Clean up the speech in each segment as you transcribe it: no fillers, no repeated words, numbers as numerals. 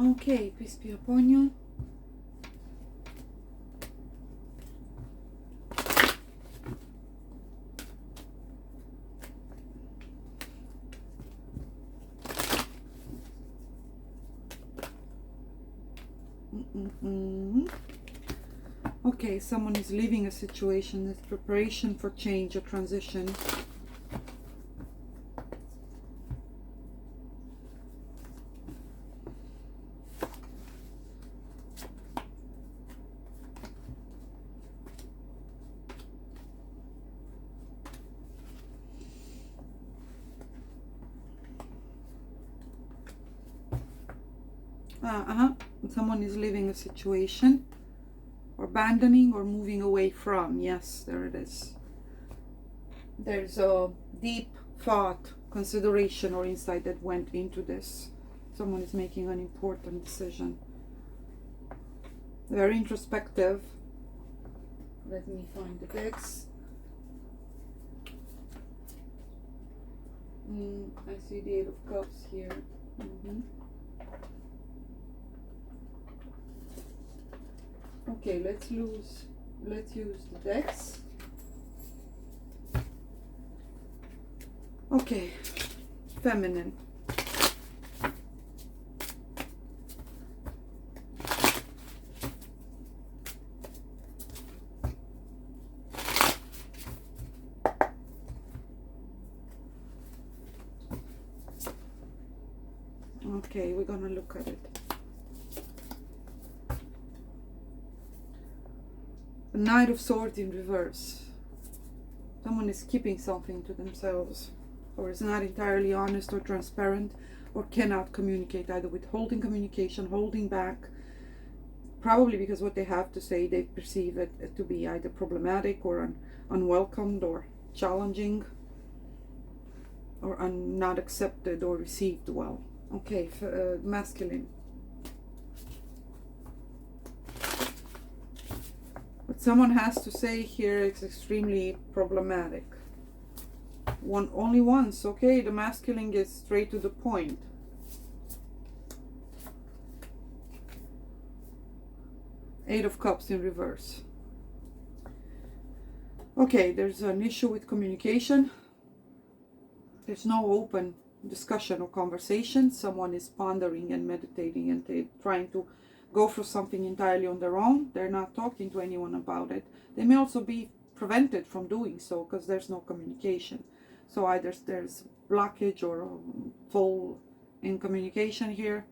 Okay, peace be upon you. Okay, someone is leaving a situation. There's preparation for change or transition. Someone is leaving a situation, or abandoning or moving away from. Yes, there it is. There's a deep thought, consideration, or insight that went into this. Someone is making an important decision. Very introspective. Let me find the decks. I see the Eight of Cups here. Okay, let's use the decks. Okay, feminine. Okay, we're gonna look at it. The Knight of Swords in reverse. Someone is keeping something to themselves, or is not entirely honest or transparent, or cannot communicate, either withholding communication, holding back, probably because what they have to say they perceive it to be either problematic or unwelcomed or challenging, or not accepted or received well. Okay, masculine. What someone has to say here is extremely problematic. Only once, okay? The masculine gets straight to the point. Eight of Cups in reverse. Okay, there's an issue with communication. There's no open discussion or conversation. Someone is pondering and meditating and trying to go through something entirely on their own. They're not talking to anyone about it. They may also be prevented from doing so because there's no communication. So either there's blockage or a fall in communication here.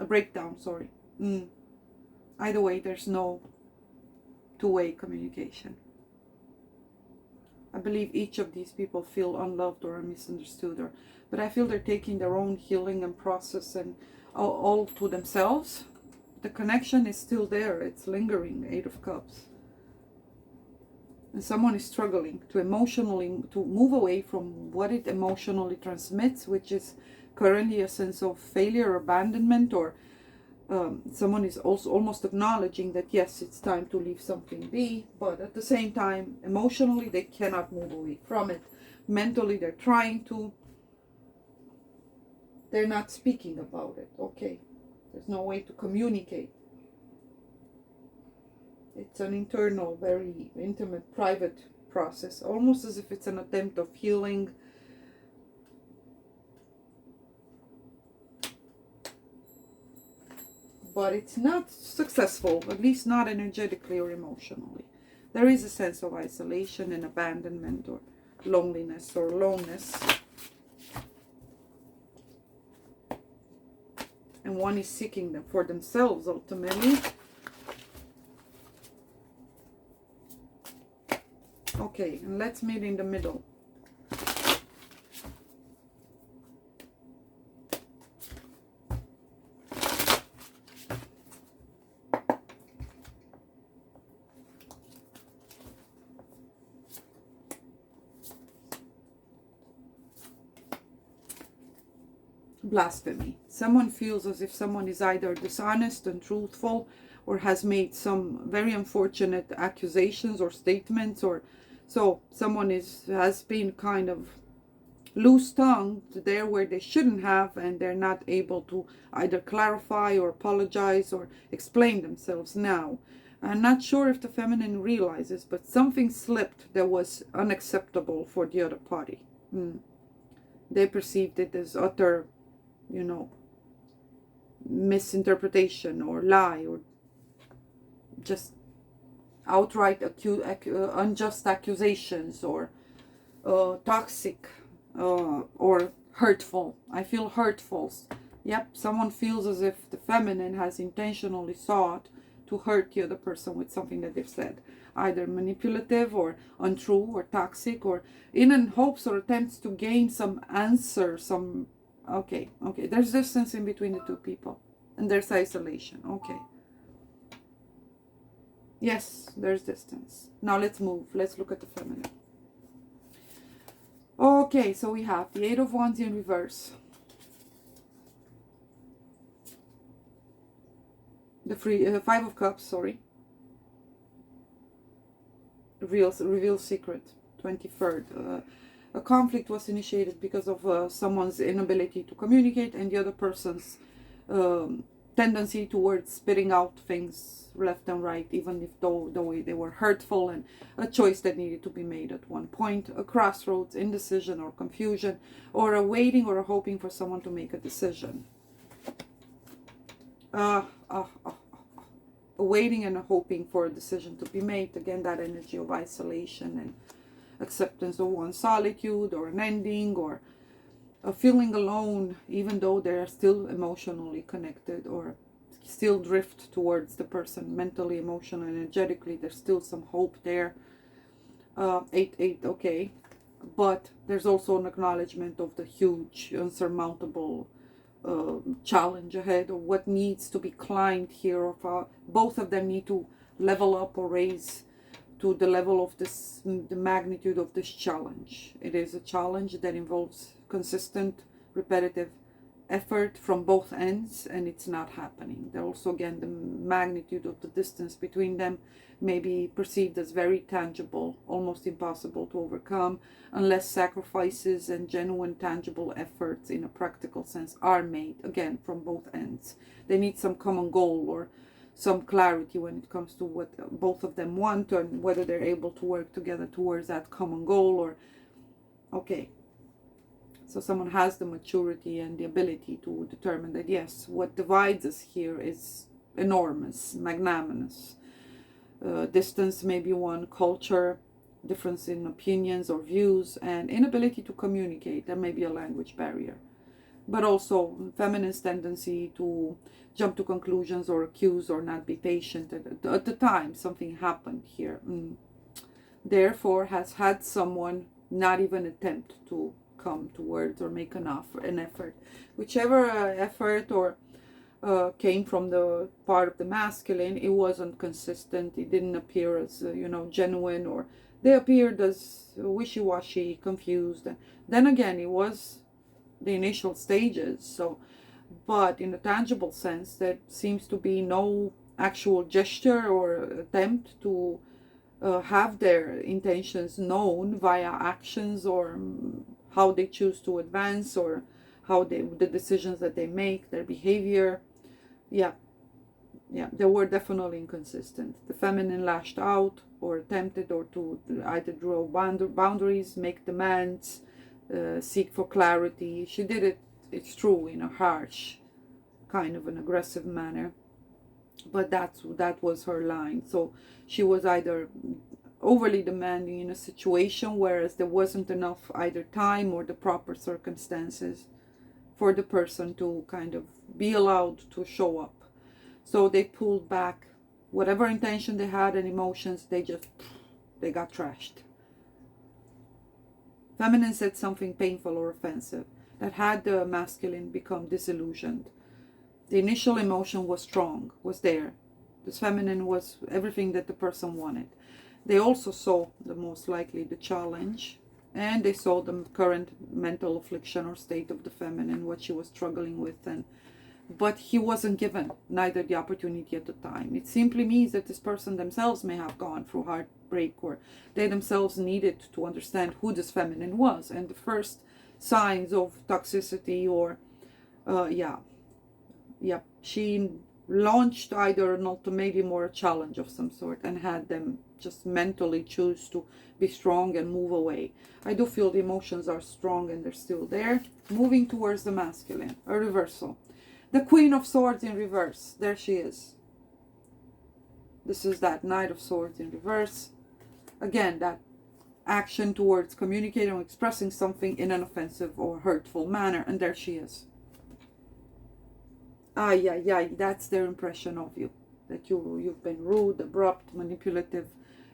A breakdown, sorry. Either way, there's no two-way communication. I believe each of these people feel unloved or misunderstood, but I feel they're taking their own healing and process and all to themselves. The connection is still there. It's lingering. Eight of Cups. And someone is struggling to move away from what it emotionally transmits, which is currently a sense of failure, abandonment, or someone is also almost acknowledging that yes, it's time to leave something be, but at the same time, emotionally, they cannot move away from it. Mentally, they're trying to. They're not speaking about it. Okay. There's no way to communicate. It's an internal, very intimate, private process, almost as if it's an attempt of healing. But it's not successful, at least not energetically or emotionally. There is a sense of isolation and abandonment or loneliness or aloneness. And one is seeking them for themselves ultimately. Okay, and let's meet in the middle. Blasphemy. Someone feels as if someone is either dishonest and truthful or has made some very unfortunate accusations or statements, or so someone has been kind of loose-tongued there where they shouldn't have, and they're not able to either clarify or apologize or explain themselves now. I'm not sure if the feminine realizes, but something slipped that was unacceptable for the other party. They perceived it as utter, misinterpretation or lie, or just outright unjust accusations, or toxic, or hurtful. I feel hurtful. Yep, someone feels as if the feminine has intentionally sought to hurt the other person with something that they've said, either manipulative or untrue or toxic, or in hopes or attempts to gain some answer, okay, there's distance in between the two people, and there's isolation. Okay, yes, there's distance. Now let's move. Let's look at the feminine. Okay, so we have the Eight of Wands in reverse, the Five of Cups, sorry, reveal secret, 23rd. A conflict was initiated because of someone's inability to communicate, and the other person's tendency towards spitting out things left and right, even if the way they were hurtful, and a choice that needed to be made at one point, a crossroads, indecision or confusion, or a waiting or a hoping for someone to make a decision. A waiting and a hoping for a decision to be made. Again, that energy of isolation and acceptance of one's solitude, or an ending, or a feeling alone, even though they're still emotionally connected, or still drift towards the person mentally, emotionally, energetically. There's still some hope there. 8-8, okay, but there's also an acknowledgement of the huge, unsurmountable challenge ahead, or what needs to be climbed here. Of both of them need to level up or raise to the level of the magnitude of this challenge. It is a challenge that involves consistent, repetitive effort from both ends, and it's not happening. There also, again, the magnitude of the distance between them may be perceived as very tangible, almost impossible to overcome, unless sacrifices and genuine tangible efforts in a practical sense are made, again, from both ends. They need some common goal, or some clarity when it comes to what both of them want, and whether they're able to work together towards that common goal. Or okay, so someone has the maturity and the ability to determine that, yes, what divides us here is enormous, magnanimous. Distance may be one, culture, difference in opinions or views, and inability to communicate. There may be a language barrier, but also feminine's tendency to jump to conclusions or accuse or not be patient at the time something happened here. Therefore has had someone not even attempt to come towards or make an effort. Whichever effort or came from the part of the masculine, it wasn't consistent. It didn't appear as genuine, or they appeared as wishy-washy, confused. Then again, it was the initial stages. So, but in a tangible sense, there seems to be no actual gesture or attempt to have their intentions known via actions, or how they choose to advance, or how the decisions that they make, their behavior. Yeah, they were definitely inconsistent. The feminine lashed out, or attempted, or to either draw boundaries, make demands, seek for clarity. She did it, it's true, in a harsh, kind of an aggressive manner, but that was her line. So she was either overly demanding in a situation, whereas there wasn't enough either time or the proper circumstances for the person to kind of be allowed to show up. So they pulled back. Whatever intention they had and emotions, they got trashed. Feminine said something painful or offensive that had the masculine become disillusioned. The initial emotion was strong, was there. This feminine was everything that the person wanted. They also saw most likely the challenge, and they saw the current mental affliction or state of the feminine, what she was struggling with, but he wasn't given neither the opportunity at the time. It simply means that this person themselves may have gone through heartbreak, or they themselves needed to understand who this feminine was. And the first signs of toxicity or she launched either an ultimatum or a challenge of some sort and had them just mentally choose to be strong and move away. I do feel the emotions are strong and they're still there. Moving towards the masculine, a reversal. The Queen of Swords in reverse. There she is. This is that Knight of Swords in reverse. Again, that action towards communicating or expressing something in an offensive or hurtful manner. And there she is. That's their impression of you. That you've been rude, abrupt, manipulative,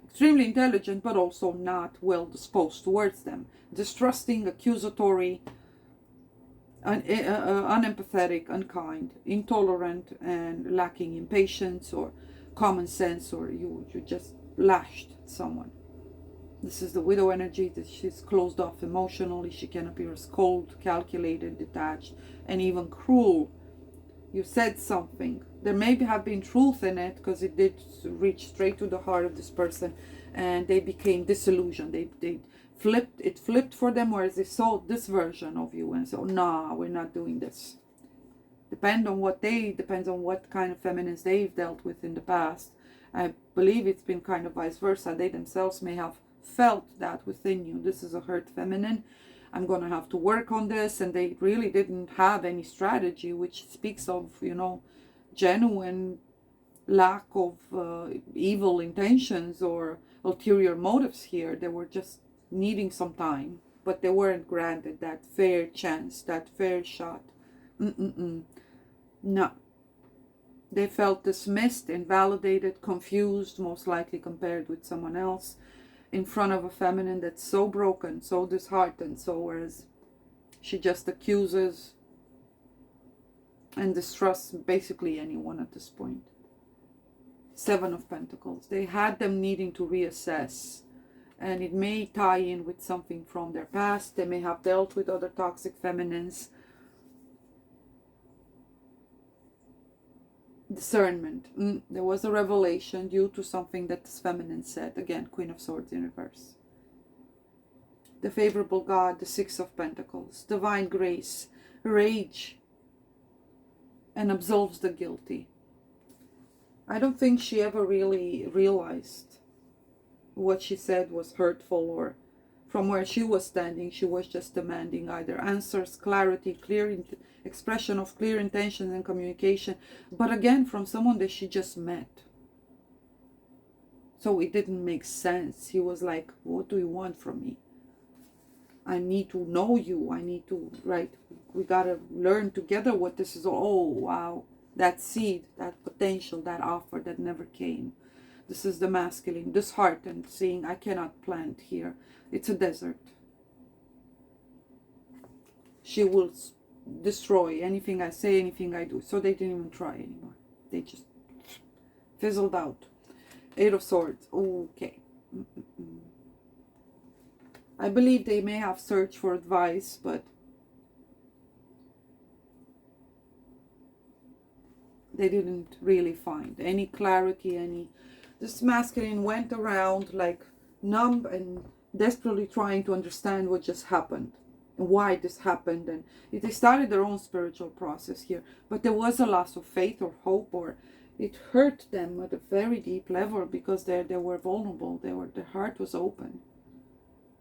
extremely intelligent, but also not well disposed towards them. Distrusting, accusatory, unempathetic, unkind, intolerant, and lacking in patience or common sense, or you just lashed at someone. This is the widow energy, that she's closed off emotionally. She can appear as cold, calculated, detached, and even cruel. You said something. There may have been truth in it, because it did reach straight to the heart of this person, and they became disillusioned. They flipped for them, whereas they saw this version of you and said, nah, we're not doing this. Depends on what kind of feminines they've dealt with in the past. I believe it's been kind of vice versa. They themselves may have felt that within you. This is a hurt feminine. I'm going to have to work on this. And they really didn't have any strategy, which speaks of, genuine lack of evil intentions or ulterior motives here. They were just needing some time, but they weren't granted that fair chance, that fair shot. No. They felt dismissed, invalidated, confused, most likely compared with someone else, in front of a feminine that's so broken, so disheartened, whereas she just accuses and distrusts basically anyone at this point. Seven of Pentacles. They had them needing to reassess, and it may tie in with something from their past. They may have dealt with other toxic feminines. Discernment. There was a revelation due to something that this feminine said. Again, Queen of Swords in reverse. The favorable God, the Six of Pentacles. Divine grace, rage, and absolves the guilty. I don't think she ever really realized what she said was hurtful, or from where she was standing, she was just demanding either answers, clarity, clear expression of clear intentions and communication, but again from someone that she just met. So it didn't make sense. He was like, what do you want from me? I need to know you. I need to, right? We gotta learn together what this is. Oh, wow. That seed, that potential, that offer that never came. This is the masculine, disheartened, saying, I cannot plant here. It's a desert. She will destroy anything I say, anything I do. So they didn't even try anymore. They just fizzled out. Eight of Swords. Okay. I believe they may have searched for advice, but they didn't really find any clarity, this masculine went around like numb and desperately trying to understand what just happened and why this happened. And they started their own spiritual process here, but there was a loss of faith or hope, or it hurt them at a very deep level because they were vulnerable. Their heart was open.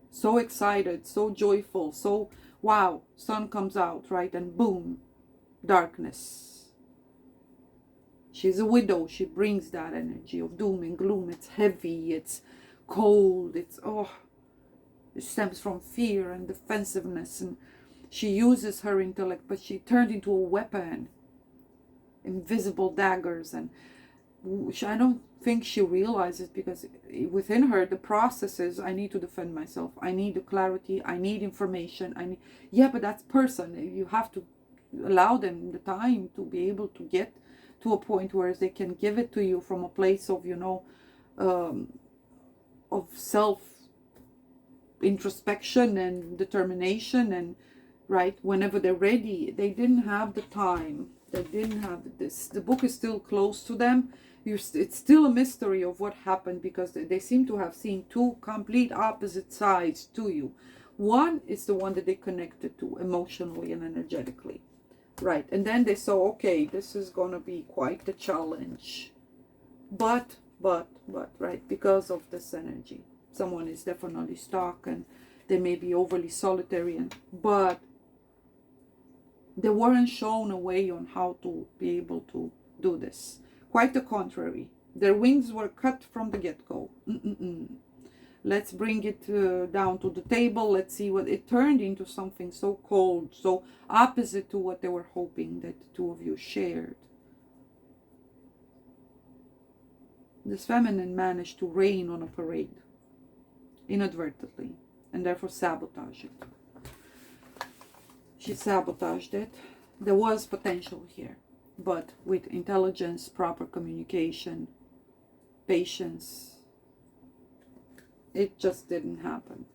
So excited, so joyful, so wow, sun comes out, right? And boom, darkness. She's a widow. She brings that energy of doom and gloom. It's heavy, it's cold, it stems from fear and defensiveness. And she uses her intellect, but she turned into a weapon. Invisible daggers. And I don't think she realizes, because within her, the process is, I need to defend myself. I need the clarity. I need information. But that's person. You have to allow them the time to be able to get to a point where they can give it to you from a place of, of self introspection and determination, and right, whenever they're ready. They didn't have the time. They didn't have this. The book is still close to them. It's still a mystery of what happened, because they seem to have seen two complete opposite sides to you. One is the one that they connected to emotionally and energetically. Right. And then they saw, okay, this is going to be quite a challenge. But, right, because of this energy. Someone is definitely stuck and they may be overly solitary, but they weren't shown a way on how to be able to do this. Quite the contrary. Their wings were cut from the get-go. Let's bring it down to the table. Let's see what it turned into. Something so cold, so opposite to what they were hoping that the two of you shared. This feminine managed to rain on a parade inadvertently and therefore sabotage it. She sabotaged it. There was potential here, but with intelligence, proper communication, patience, it just didn't happen.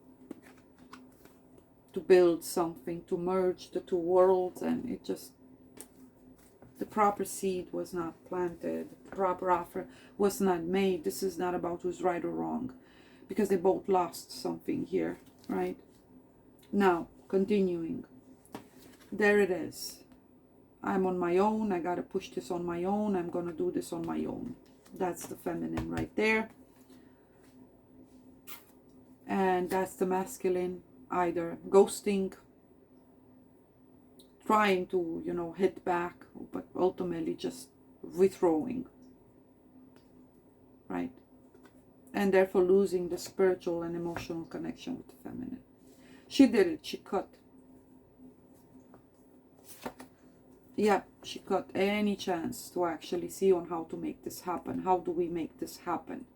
To build something, to merge the two worlds, and it just, the proper seed was not planted, the proper offer was not made. This is not about who's right or wrong, because they both lost something here, right? Now, continuing. There it is. I'm on my own. I got to push this on my own. I'm going to do this on my own. That's the feminine right there. And that's the masculine, either ghosting, trying to, hit back, but ultimately just withdrawing, right? And therefore losing the spiritual and emotional connection with the feminine. She did it. She cut. Yeah, she cut any chance to actually see on how to make this happen. How do we make this happen?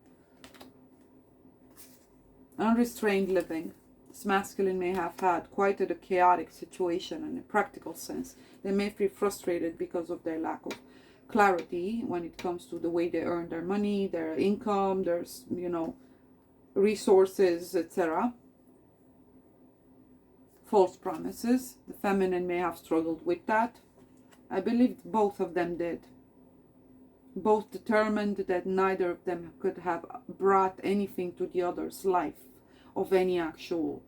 Unrestrained living. This masculine may have had quite a chaotic situation in a practical sense. They may feel frustrated because of their lack of clarity when it comes to the way they earn their money, their income, their, resources, etc. False promises. The feminine may have struggled with that. I believe both of them did. Both determined that neither of them could have brought anything to the other's life of any actual,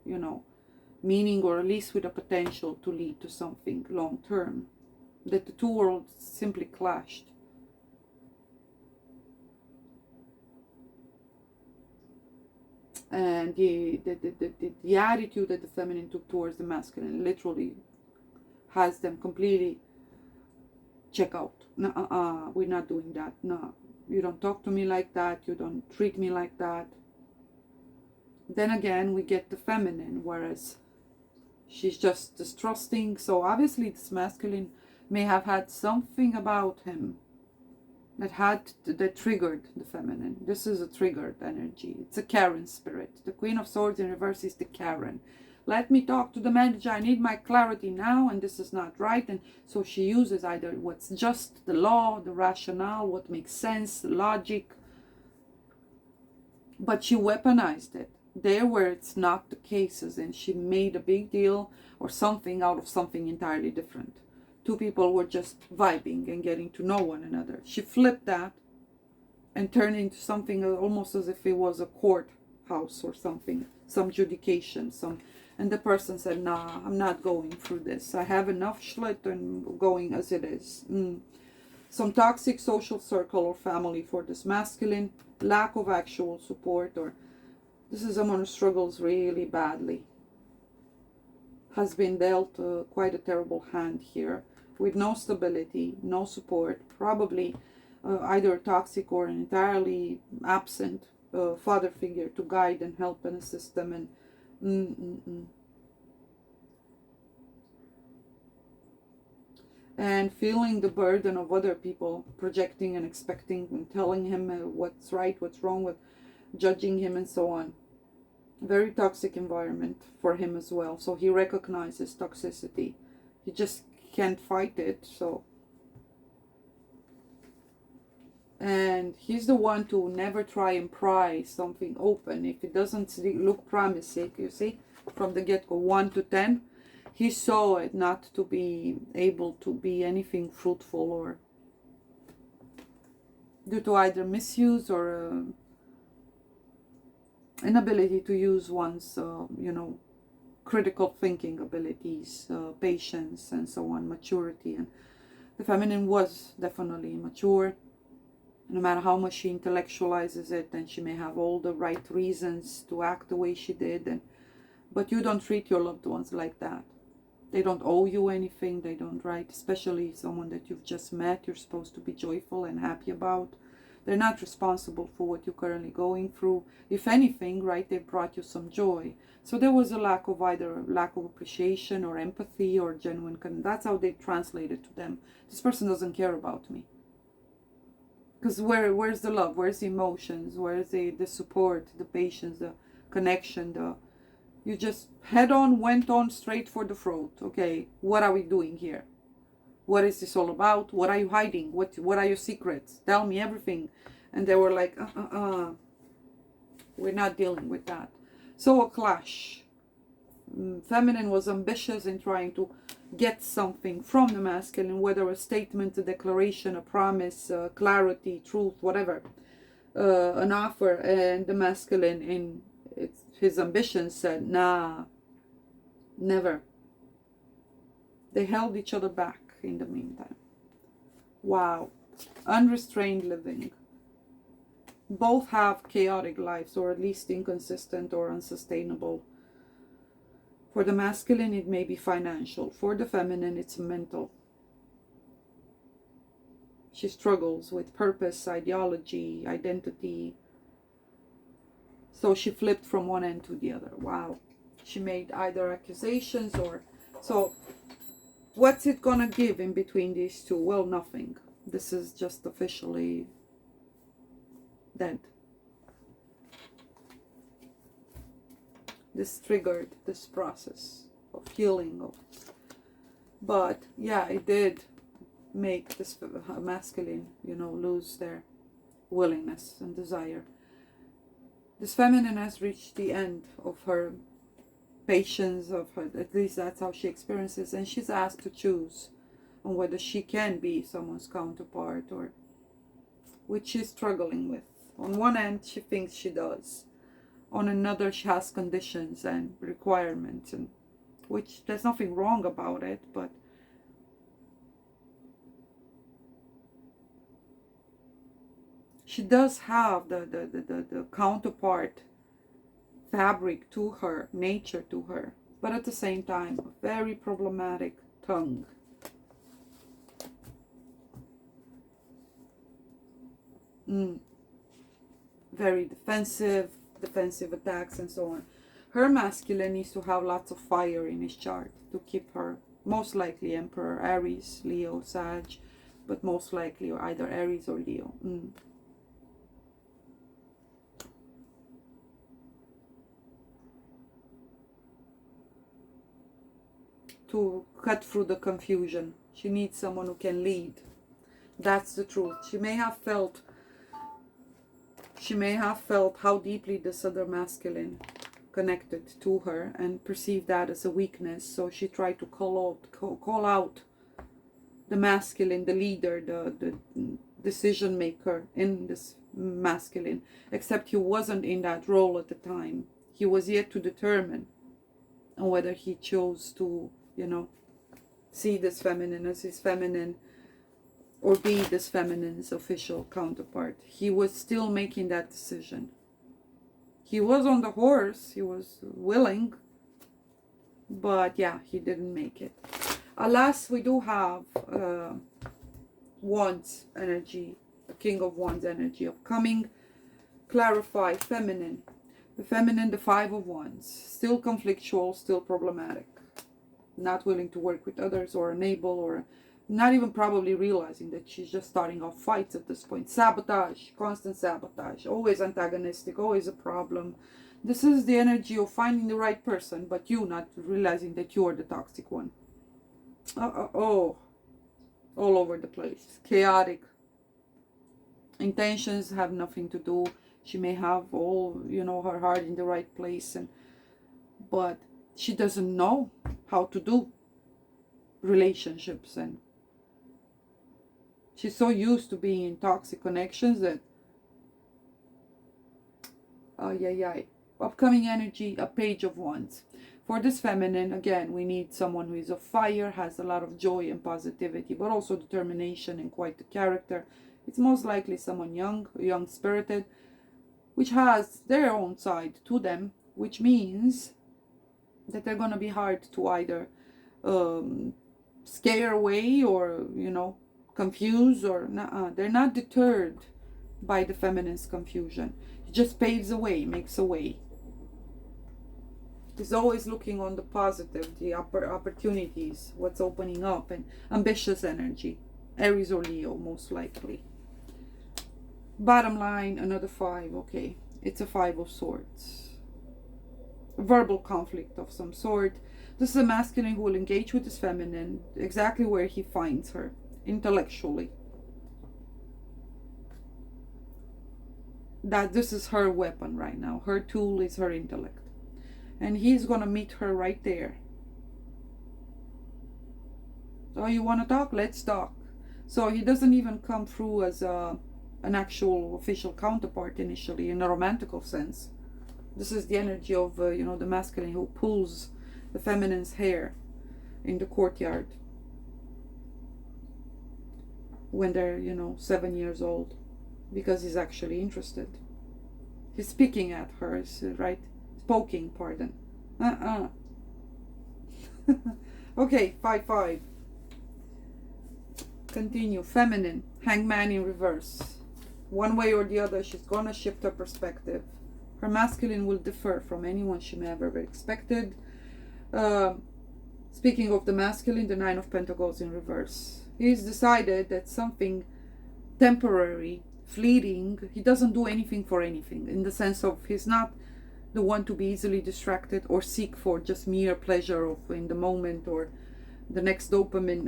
meaning, or at least with a potential to lead to something long term. That the two worlds simply clashed. And the attitude that the feminine took towards the masculine literally has them completely check out. No, we're not doing that. No, you don't talk to me like that. You don't treat me like that. Then again, we get the feminine, whereas she's just distrusting. So obviously this masculine may have had something about him that triggered the feminine. This is a triggered energy. It's a Karen spirit. The Queen of Swords in reverse is the Karen. Let me talk to the manager. I need my clarity now, and this is not right. And so she uses either what's just, the law, the rationale, what makes sense, the logic. But she weaponized it. There where it's not the cases, and she made a big deal or something out of something entirely different. Two people were just vibing and getting to know one another. She flipped that and turned it into something almost as if it was a courthouse or something, some judication, and the person said, nah, I'm not going through this. I have enough schlit and going as it is. Some toxic social circle or family for this masculine, lack of actual support, or this is someone who struggles really badly. Has been dealt quite a terrible hand here, with no stability, no support, probably either toxic or an entirely absent father figure to guide and help and assist them. And feeling the burden of other people projecting and expecting and telling him what's right, what's wrong, with judging him and so on. Very toxic environment for him as well. So he recognizes toxicity. He just can't fight it. So, and he's the one to never try and pry something open if it doesn't look promising. You see, from the get-go, 1 to 10, he saw it not to be able to be anything fruitful, or due to either misuse or inability to use one's critical thinking abilities, patience, and so on, maturity. And the feminine was definitely mature. No matter how much she intellectualizes it, and she may have all the right reasons to act the way she did, but you don't treat your loved ones like that. They don't owe you anything. They don't, right? Especially someone that you've just met, you're supposed to be joyful and happy about. They're not responsible for what you're currently going through. If anything, right, they brought you some joy. So there was a lack of either lack of appreciation or empathy or genuine. That's how they translated to them. This person doesn't care about me. Because where's the love? Where's the emotions? Where's the support, the patience, the connection, you just head on, went on straight for the throat. Okay, what are we doing here? What is this all about? What are you hiding? What are your secrets? Tell me everything. And they were like, we're not dealing with that. So a clash. Feminine was ambitious in trying to get something from the masculine, whether a statement, a declaration, a promise, clarity, truth, whatever, an offer. And the masculine, in his ambition, said, nah, never. They held each other back in the meantime. Wow. Unrestrained living. Both have chaotic lives, or at least inconsistent or unsustainable. For the masculine, it may be financial. For the feminine, it's mental. She struggles with purpose, ideology, identity. So she flipped from one end to the other. Wow. She made either accusations or... So what's it gonna give in between these two? Well, nothing. This is just officially dead. This triggered this process of healing. But yeah, it did make this masculine, lose their willingness and desire. This feminine has reached the end of her patience, of her, at least that's how she experiences, and she's asked to choose on whether she can be someone's counterpart, or which she's struggling with. On one end, she thinks she does. On another, she has conditions and requirements, and which there's nothing wrong about it, but she does have the counterpart fabric to her, nature to her, but at the same time, a very problematic tongue. Very defensive attacks and so on. Her masculine needs to have lots of fire in his chart to keep her, most likely Emperor, Aries, Leo, Sag, but most likely either Aries or Leo. To cut through the confusion. She needs someone who can lead. That's the truth. She may have felt how deeply this other masculine connected to her and perceived that as a weakness. So she tried to call out the masculine, the leader, the decision maker in this masculine. Except he wasn't in that role at the time. He was yet to determine on whether he chose to, see this feminine as his feminine, or be this feminine's official counterpart. He was still making that decision. He was on the horse, he was willing, but yeah, he didn't make it. Alas, we do have Wands energy, the King of Wands energy upcoming. Clarify, feminine. The feminine, the Five of Wands. Still conflictual, still problematic. Not willing to work with others or enable, or not even probably realizing that she's just starting off fights at this point. Sabotage, constant sabotage, always antagonistic, always a problem. This is the energy of finding the right person, but you not realizing that you are the toxic one. All over the place. Chaotic. Intentions have nothing to do. She may have all, her heart in the right place, but she doesn't know how to do relationships, and she's so used to being in toxic connections that upcoming energy, a Page of Wands. For this feminine, again, we need someone who is of fire, has a lot of joy and positivity, but also determination and quite the character. It's most likely someone young spirited, which has their own side to them, which means that they're going to be hard to either scare away or, confuse, or they're not deterred by the feminine's confusion. It just paves a way, makes a way. Is always looking on the positive, the opportunities, what's opening up, and ambitious energy. Aries or Leo, most likely. Bottom line, another 5. Okay, it's a 5 of Swords. Verbal conflict of some sort. This is a masculine who will engage with his feminine exactly where he finds her, intellectually. That this is her weapon right now. Her tool is her intellect. And he's going to meet her right there. Oh, you want to talk? Let's talk. So he doesn't even come through as an actual official counterpart initially, in a romantical sense. This is the energy of, the masculine who pulls the feminine's hair in the courtyard when they're, 7 years old, because he's actually interested. He's speaking at her, right? Poking, pardon. Okay, 5-5. Continue. Feminine. Hangman in reverse. One way or the other, she's gonna shift her perspective. Her masculine will differ from anyone she may have ever expected. Speaking of the masculine, the 9 of Pentacles in reverse. He's decided that something temporary, fleeting, he doesn't do anything for anything, in the sense of he's not the one to be easily distracted or seek for just mere pleasure of in the moment or the next dopamine.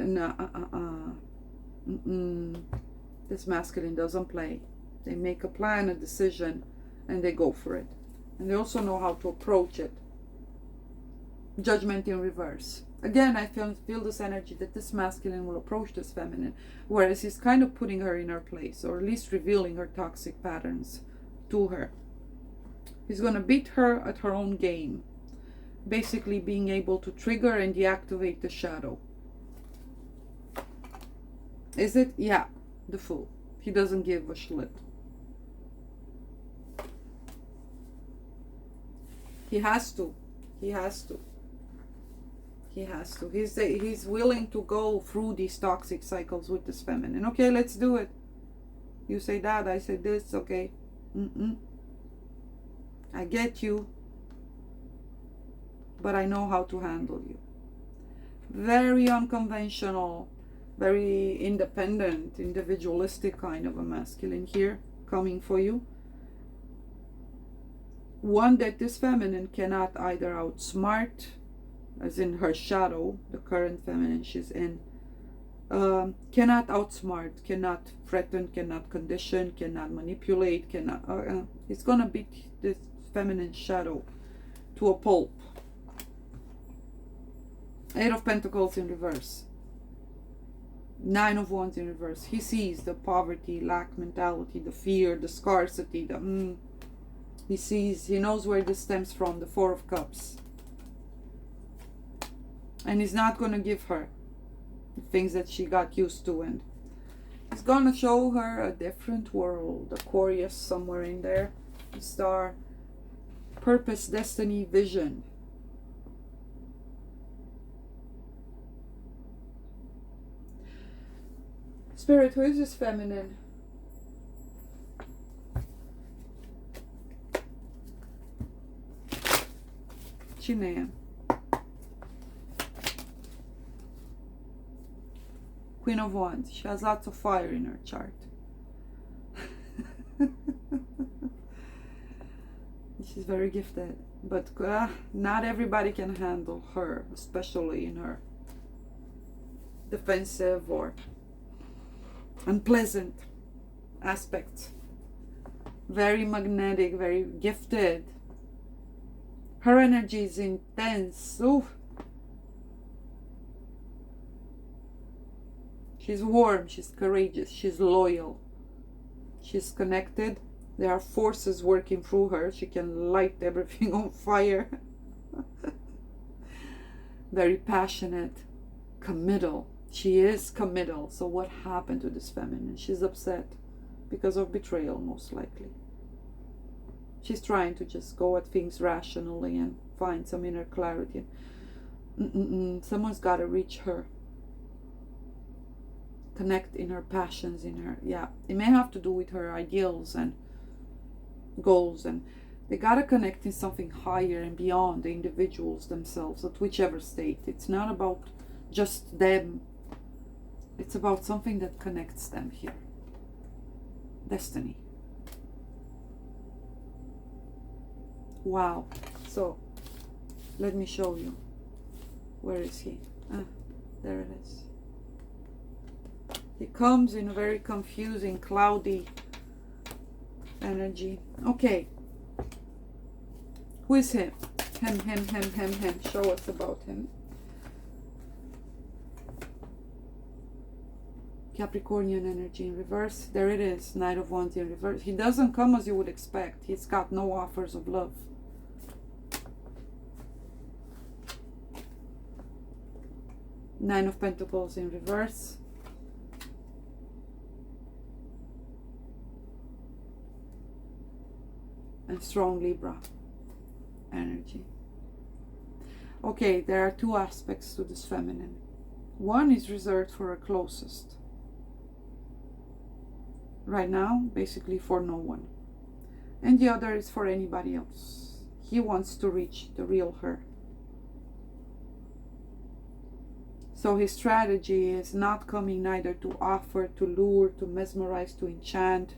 This masculine doesn't play. They make a plan, a decision, and they go for it. And they also know how to approach it. Judgment in reverse. Again, I feel this energy that this masculine will approach this feminine, whereas he's kind of putting her in her place, or at least revealing her toxic patterns to her. He's going to beat her at her own game, basically being able to trigger and deactivate the shadow. Is it? Yeah, the Fool. He doesn't give a shit. He has to. He's willing to go through these toxic cycles with this feminine. Okay, let's do it. You say that, I say this, okay. I get you, but I know how to handle you. Very unconventional, very independent, individualistic kind of a masculine here coming for you. One that this feminine cannot either outsmart, as in her shadow, the current feminine she's in, cannot outsmart, cannot threaten, cannot condition, cannot manipulate, cannot. It's gonna beat this feminine shadow to a pulp. 8 of Pentacles in reverse. 9 of Wands in reverse. He sees the poverty, lack mentality, the fear, the scarcity, he knows where this stems from, the 4 of Cups. And he's not going to give her the things that she got used to, and he's going to show her a different world. Aquarius somewhere in there. The star. Purpose, destiny, vision. Spirit, who is this feminine? Chinean. Queen of Wands. She has lots of fire in her chart. She's very gifted, but not everybody can handle her, especially in her defensive or unpleasant aspects. Very magnetic, very gifted. Her energy is intense. Oof. She's warm, she's courageous, she's loyal, she's connected. There are forces working through her. She can light everything on fire. very passionate, committal. She is committal. So what happened to this feminine? She's upset because of betrayal, most likely. She's trying to just go at things rationally and find some inner clarity. Someone's got to reach her. Connect in her passions, in her, it may have to do with her ideals and goals, and they got to connect in something higher and beyond the individuals themselves at whichever state. It's not about just them. It's about something that connects them here. Destiny. Wow. So let me show you. Where is he? There it is. He comes in a very confusing, cloudy energy. Okay. Who is him? Him. Show us about him. Capricornian energy in reverse. There it is. Knight of Wands in reverse. He doesn't come as you would expect. He's got no offers of love. Nine of Pentacles in reverse. And strong Libra energy. Okay, there are two aspects to this feminine. One is reserved for her closest. Right now, basically for no one. And the other is for anybody else. He wants to reach the real her. So his strategy is not coming neither to offer, to lure, to mesmerize, to enchant,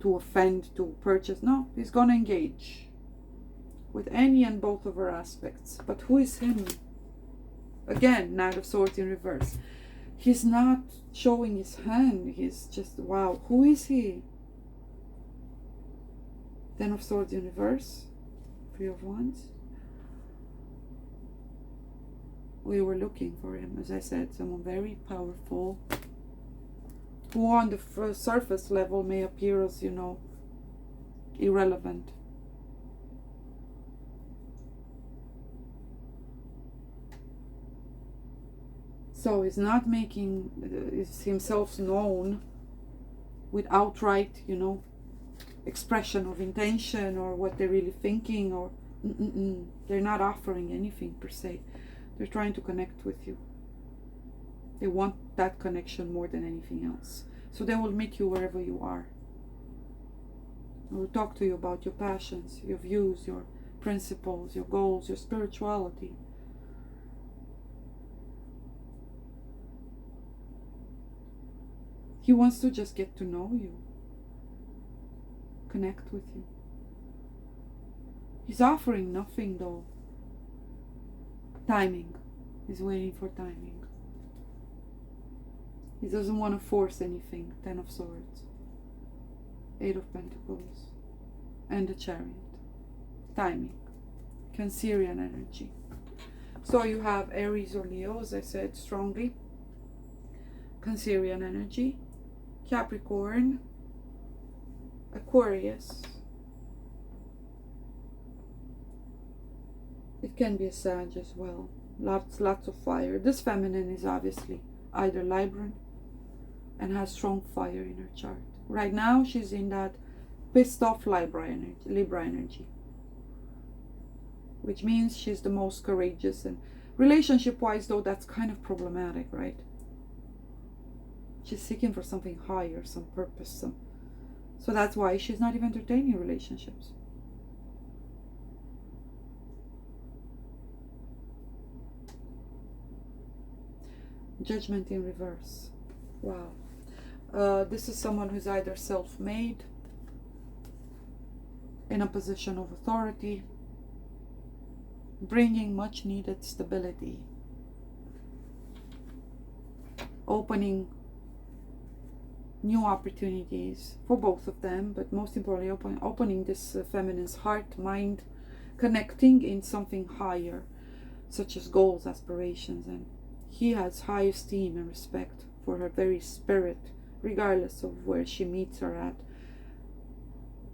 to offend, to purchase. No, he's going to engage with any and both of her aspects. But who is him? Again, Knight of Swords in reverse. He's not showing his hand. He's just, wow, who is he? Ten of Swords in reverse. Three of Wands. We were looking for him, as I said, someone very powerful, who on the surface level may appear as, irrelevant. So he's not making himself known with outright, expression of intention or what they're really thinking, or they're not offering anything per se. They're trying to connect with you. They want that connection more than anything else. So they will meet you wherever you are. They will talk to you about your passions, your views, your principles, your goals, your spirituality. He wants to just get to know you. Connect with you. He's offering nothing though. Timing. He's waiting for timing. He doesn't want to force anything. Ten of Swords. Eight of Pentacles. And the Chariot. Timing. Cancerian energy. So you have Aries or Leo, as I said strongly. Cancerian energy. Capricorn. Aquarius. It can be a Sag as well. Lots of fire. This feminine is obviously either Libran and has strong fire in her chart. Right now she's in that pissed off Libra energy. Which means she's the most courageous, and relationship wise though that's kind of problematic, right? She's seeking for something higher, some purpose, so that's why she's not even entertaining relationships. Judgment in reverse. Wow. This is someone who's either self-made, in a position of authority, bringing much needed stability, opening new opportunities for both of them, but most importantly opening this feminine's heart, mind, connecting in something higher, such as goals, aspirations, and he has high esteem and respect for her very spirit, regardless of where she meets her at,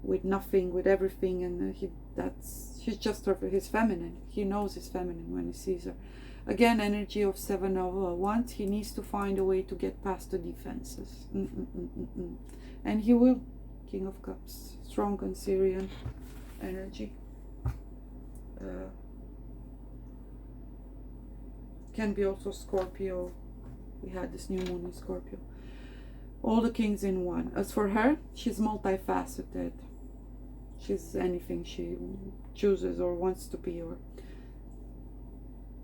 with nothing, with everything, and she's just his feminine. He knows his feminine when he sees her. Again, energy of 7 of Wands. He needs to find a way to get past the defenses. And he will. King of Cups. Strong and Syrian energy. Can be also Scorpio. We had this new moon in Scorpio. All the kings in one. As for her, she's multifaceted. She's anything she chooses or wants to be, or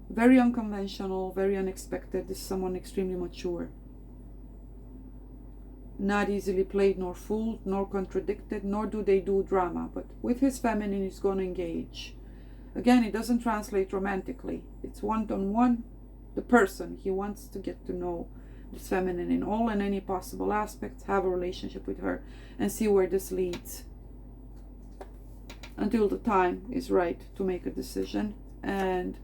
very unconventional, very unexpected. This is someone extremely mature. Not easily played nor fooled nor contradicted, nor do they do drama. But with his feminine, he's going to engage. Again, it doesn't translate romantically. It's one-on-one. The person, he wants to get to know this feminine in all and any possible aspects, have a relationship with her, and see where this leads. Until the time is right to make a decision. And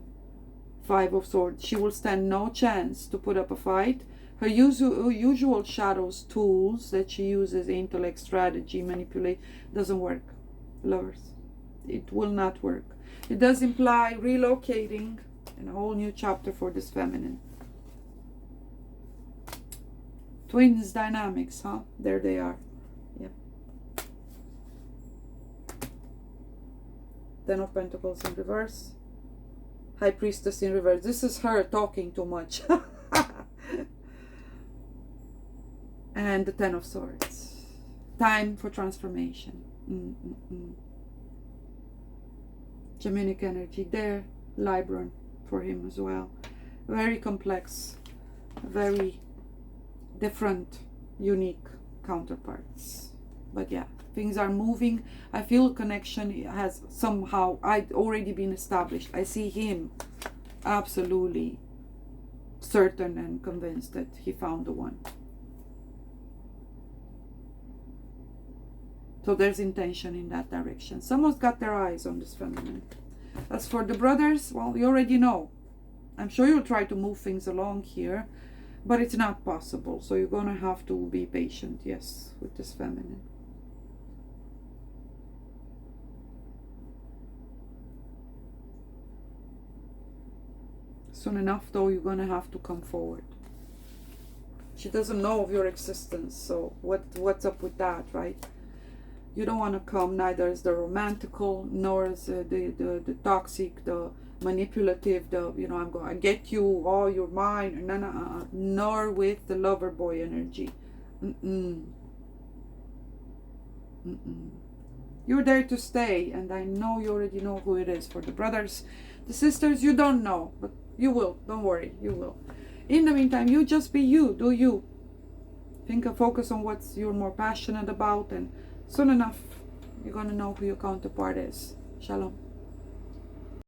5 of Swords. She will stand no chance to put up a fight. Her usual shadows tools that she uses, intellect, strategy, manipulate, doesn't work. Lovers. It will not work. It does imply relocating and a whole new chapter for this feminine. Twins dynamics, huh? There they are. Yep. 10 of Pentacles in reverse. High Priestess in reverse. This is her talking too much. And the 10 of Swords. Time for transformation. Geminic energy there. Libran for him as well. Very complex. Very different, unique counterparts. But yeah, things are moving. I feel connection has somehow already been established. I see him absolutely certain and convinced that he found the one. So there's intention in that direction. Someone's got their eyes on this feminine. As for the brothers, well, you already know. I'm sure you'll try to move things along here, but it's not possible. So you're going to have to be patient, yes, with this feminine. Soon enough, though, you're going to have to come forward. She doesn't know of your existence, so what's up with that, right? You don't want to come, neither is the romantical, nor is the toxic, the manipulative, the, you know, I'm going to get you, oh, you're mine, nor with the lover boy energy. You're there to stay, and I know you already know who it is. For the brothers, the sisters, you don't know, but you will. Don't worry, you will. In the meantime, you just be you, do you. Think and focus on what you're more passionate about, and soon enough, you're going to know who your counterpart is. Shalom.